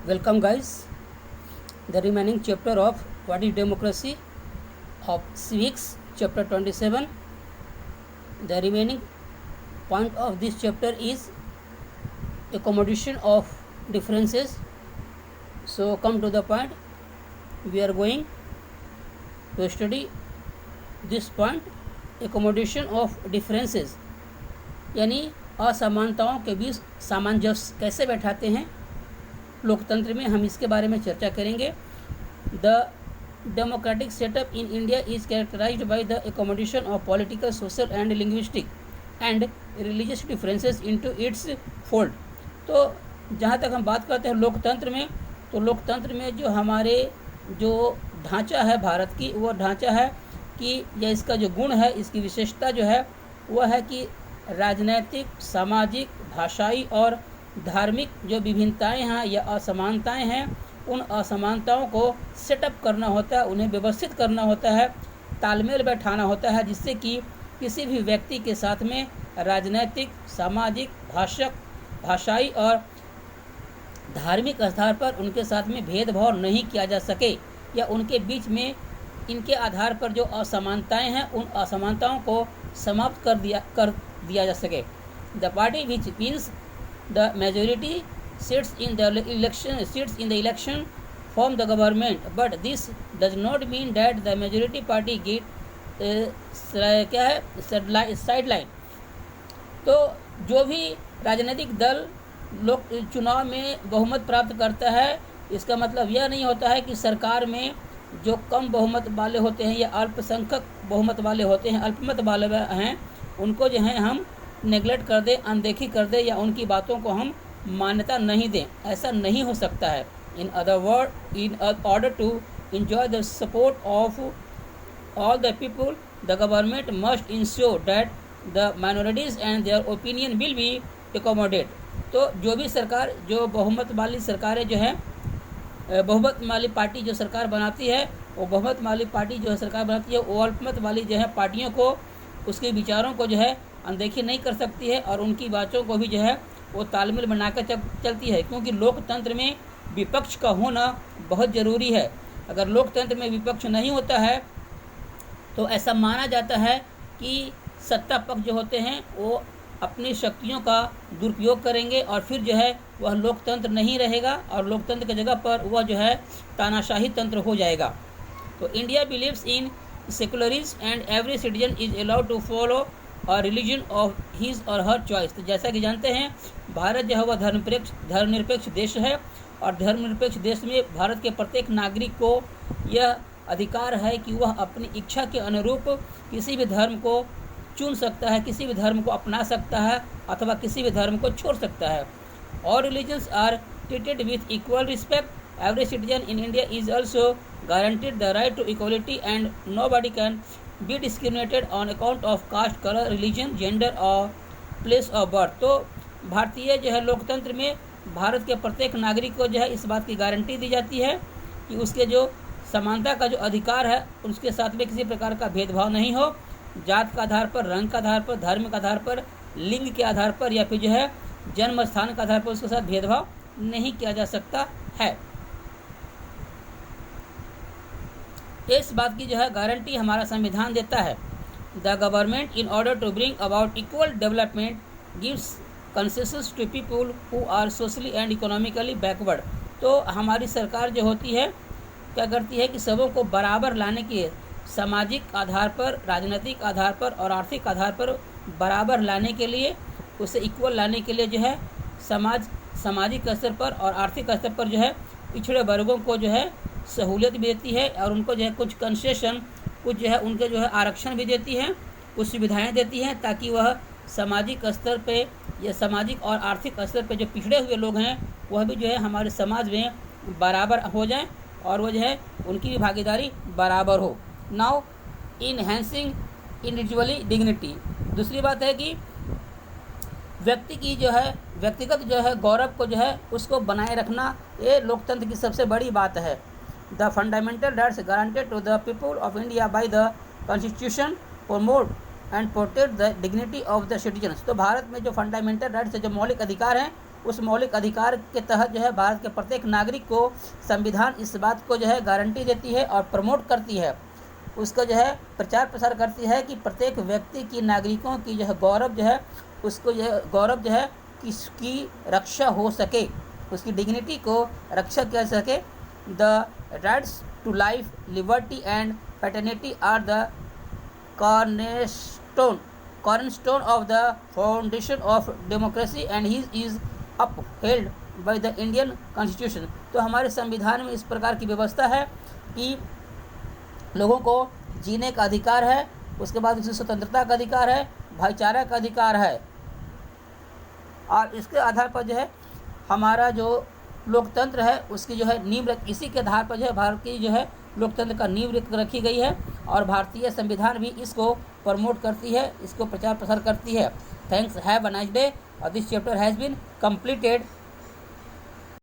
Welcome, guys. The remaining chapter of What is Democracy of Civics, chapter 27. The remaining point of this chapter is accommodation of differences. So, come to the point. We are going to study this point, accommodation of differences, यानी असमानताओं के बीच सामंजस्य कैसे बैठाते हैं लोकतंत्र में, हम इसके बारे में चर्चा करेंगे। The democratic setup in India is characterised by the accommodation of political, social and linguistic and religious differences into its fold. तो जहाँ तक हम बात करते हैं लोकतंत्र में, तो लोकतंत्र में जो हमारे जो ढांचा है भारत की, वो ढांचा है कि या इसका जो गुण है, इसकी विशेषता जो है वह है कि राजनैतिक, सामाजिक, भाषाई और धार्मिक जो विभिन्नताएं हैं या असमानताएं हैं, उन असमानताओं को सेटअप करना होता है, उन्हें व्यवस्थित करना होता है, तालमेल बैठाना होता है, जिससे कि किसी भी व्यक्ति के साथ में राजनैतिक, सामाजिक, भाषाई और धार्मिक आधार पर उनके साथ में भेदभाव नहीं किया जा सके, या उनके बीच में इनके आधार पर जो असमानताएं हैं उन असमानताओं को समाप्त कर दिया जा सके। The party which wins the majority seats in the election form the government, but this does not mean that the majority party get क्या है साइड लाइन। तो जो भी राजनीतिक दल लोग चुनाव में बहुमत प्राप्त करता है, इसका मतलब यह नहीं होता है कि सरकार में जो कम बहुमत वाले होते हैं या अल्पसंख्यक बहुमत वाले होते हैं, अल्पमत वाले हैं, उनको जो है हम नेगलेक्ट कर दें, अनदेखी कर दें, या उनकी बातों को हम मान्यता नहीं दें। ऐसा नहीं हो सकता है। In other word, in order to enjoy the support of all the people, the government must ensure that the minorities and their opinion will be accommodated। तो जो भी सरकार, जो बहुमत वाली सरकारें जो है, बहुमत वाली पार्टी जो सरकार बनाती है, वो बहुमत वाली पार्टी जो है सरकार बनाती है, वो अल्पमत वाली जो है पार्टियों को, उसके विचारों को जो है अनदेखी नहीं कर सकती है, और उनकी बातों को भी जो है वो तालमेल बनाकर चलती है, क्योंकि लोकतंत्र में विपक्ष का होना बहुत ज़रूरी है। अगर लोकतंत्र में विपक्ष नहीं होता है तो ऐसा माना जाता है कि सत्ता पक्ष जो होते हैं वो अपनी शक्तियों का दुरुपयोग करेंगे, और फिर जो है वह लोकतंत्र नहीं रहेगा, और लोकतंत्र की जगह पर वह जो है तानाशाही तंत्र हो जाएगा। तो India believes in secularism and every citizen is allowed to follow or religion of his or her choice. तो जैसा कि जानते हैं, भारत जो है वह धर्मनिरपेक्ष देश है, और धर्मनिरपेक्ष देश में भारत के प्रत्येक नागरिक को यह अधिकार है कि वह अपनी इच्छा के अनुरूप किसी भी धर्म को चुन सकता है, किसी भी धर्म को अपना सकता है, अथवा किसी भी धर्म को छोड़ सकता है। All religions are treated with equal respect. Every citizen in India is also guaranteed the right to equality, and nobody can be discriminated on account of caste, color, religion, gender or place of birth। तो भारतीय जो है लोकतंत्र में भारत के प्रत्येक नागरिक को जो है इस बात की गारंटी दी जाती है कि उसके जो समानता का जो अधिकार है, उसके साथ में किसी प्रकार का भेदभाव नहीं हो, जात का आधार पर, रंग का आधार पर, धर्म के आधार पर, लिंग के आधार पर, या फिर जो है जन्म स्थान के आधार पर उसके साथ भेदभाव नहीं किया जा सकता है। इस बात की जो है गारंटी हमारा संविधान देता है। The government in order to bring about equal development gives concessions to people who are socially and economically backward. तो हमारी सरकार जो होती है क्या करती है कि सबों को बराबर लाने की, सामाजिक आधार पर, राजनीतिक आधार पर और आर्थिक आधार पर बराबर लाने के लिए, उसे इक्वल लाने के लिए जो है सामाजिक स्तर पर और आर्थिक स्तर पर जो है पिछड़े वर्गों को जो है सहूलियत भी देती है, और उनको जो है कुछ कंसेशन, कुछ जो है उनके जो है आरक्षण भी देती है, कुछ सुविधाएं देती हैं, ताकि वह सामाजिक स्तर पे या सामाजिक और आर्थिक स्तर पे जो पिछड़े हुए लोग हैं वह भी जो है हमारे समाज में बराबर हो जाएं, और वह जो है उनकी भी भागीदारी बराबर हो। Now enhancing individually dignity. दूसरी बात है कि व्यक्ति की जो है व्यक्तिगत जो है गौरव को जो है उसको बनाए रखना, ये लोकतंत्र की सबसे बड़ी बात है। The fundamental rights guaranteed to the people of India by the constitution promote and protect the dignity of the citizens. तो भारत में जो फंडामेंटल राइट्स, जो मौलिक अधिकार हैं, उस मौलिक अधिकार के तहत जो है भारत के प्रत्येक नागरिक को संविधान इस बात को जो है गारंटी देती है और प्रमोट करती है, उसका जो है प्रचार प्रसार करती है कि प्रत्येक व्यक्ति की, नागरिकों की जो है गौरव जो है, उसको जो है गौरव जो है किसकी रक्षा हो सके, उसकी डिग्निटी को रक्षा कर सके। The rights to life, liberty and fraternity are the cornerstone of the foundation of democracy and he is upheld by the Indian Constitution। तो हमारे संविधान में इस प्रकार की व्यवस्था है कि लोगों को जीने का अधिकार है, उसके बाद उसकी स्वतंत्रता का अधिकार है, भाईचारा का अधिकार है, और इसके आधार पर जो है हमारा जो लोकतंत्र है उसकी जो है नींव, इसी के आधार पर जो है भारत की जो है लोकतंत्र का नींव रखी गई है, और भारतीय संविधान भी इसको प्रमोट करती है, इसको प्रचार प्रसार करती है। Thanks, have a nice day. This chapter has been completed।